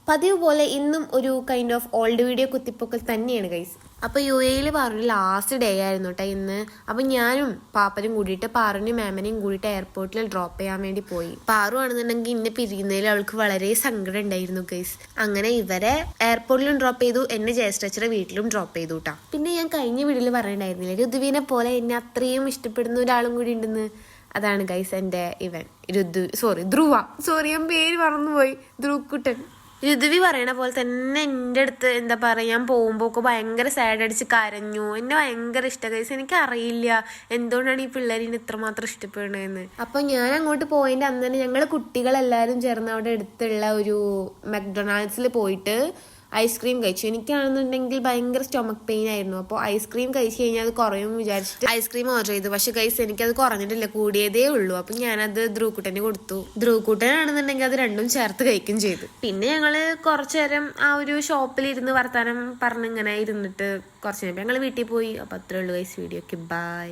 പതിവ് പോലെ ഇന്നും ഒരു കൈൻഡ് ഓഫ് ഓൾഡ് വീഡിയോ കുത്തിപ്പൊക്കൽ തന്നെയാണ് ഗൈസ്. അപ്പോൾ UAE പറഞ്ഞു ലാസ്റ്റ് ഡേ ആയിരുന്നു കേട്ടോ ഇന്ന്. അപ്പം ഞാനും പാപ്പനും കൂടിയിട്ട് പാറുവിനെയും മാമനെയും കൂടിയിട്ട് എയർപോർട്ടിൽ ഡ്രോപ്പ് ചെയ്യാൻ വേണ്ടി പോയി. പാറു ആണെന്നുണ്ടെങ്കിൽ ഇന്നെ പിരിയുന്നതിൽ അവൾക്ക് വളരെ സങ്കടം ഉണ്ടായിരുന്നു ഗൈസ്. അങ്ങനെ ഇവരെ എയർപോർട്ടിലും ഡ്രോപ്പ് ചെയ്തു, എന്നെ ജയസ്റ്റച്ചറെ വീട്ടിലും ഡ്രോപ്പ് ചെയ്തു കേട്ടോ. പിന്നെ ഞാൻ കഴിഞ്ഞ വീഡിയോയിൽ പറയണ്ടായിരുന്നില്ല ഋതുവിനെ പോലെ എന്നെ അത്രയും ഇഷ്ടപ്പെടുന്ന ഒരാളും കൂടി ഉണ്ടെന്ന്. അതാണ് ഗൈസ് എൻ്റെ ഇവൻ ധ്രുവ. ഞാൻ പേര് മറന്നുപോയി. ധ്രുവക്കുട്ടൻ. ഋതുവി പറയണ പോലെ തന്നെ എൻ്റെ അടുത്ത് എന്താ പറയുക, ഞാൻ പോകുമ്പോൾ ഒക്കെ ഭയങ്കര സാഡ് അടിച്ച് കരഞ്ഞു. എന്നെ ഭയങ്കര ഇഷ്ടം ഗൈസ്. എനിക്ക് അറിയില്ല എന്തുകൊണ്ടാണ് ഈ പിള്ളേരിന് ഇത്രമാത്രം ഇഷ്ടപ്പെടുന്നതെന്ന്. അപ്പോൾ ഞാൻ അങ്ങോട്ട് പോയതിൻ്റെ അന്ന് തന്നെ ഞങ്ങൾ കുട്ടികളെല്ലാവരും ചേർന്ന് അവിടെ അടുത്തുള്ള ഒരു മക്ഡൊണാൾഡ്സിൽ പോയിട്ട് ഐസ്ക്രീം കഴിച്ചു. എനിക്കാണെന്നുണ്ടെങ്കിൽ ഭയങ്കര സ്റ്റൊമക് പെയിൻ ആയിരുന്നു. അപ്പോൾ ഐസ്ക്രീം കഴിച്ച് കഴിഞ്ഞാൽ അത് കുറയും വിചാരിച്ചിട്ട് ഐസ്ക്രീം ഓർഡർ ചെയ്തു. പക്ഷെ ഗൈസ് എനിക്കത് കുറഞ്ഞിട്ടില്ല, കൂടിയതേ ഉള്ളൂ. അപ്പം ഞാനത് ധ്രുവക്കുട്ടന് കൊടുത്തു. ധ്രുവക്കുട്ടനാണെന്നുണ്ടെങ്കിൽ അത് രണ്ടും ചേർത്ത് കഴിക്കുകയും ചെയ്തു. പിന്നെ ഞങ്ങൾ കുറച്ചു നേരം ആ ഒരു ഷോപ്പിലിരുന്ന് വർത്താനം പറഞ്ഞിങ്ങനെ ഇരുന്നിട്ട് കുറച്ച് നേരം ഞങ്ങൾ വീട്ടിൽ പോയി. അപ്പോൾ അത്രേ ഉള്ളൂ ഗൈസ്. വീഡിയോക്ക് ബൈ.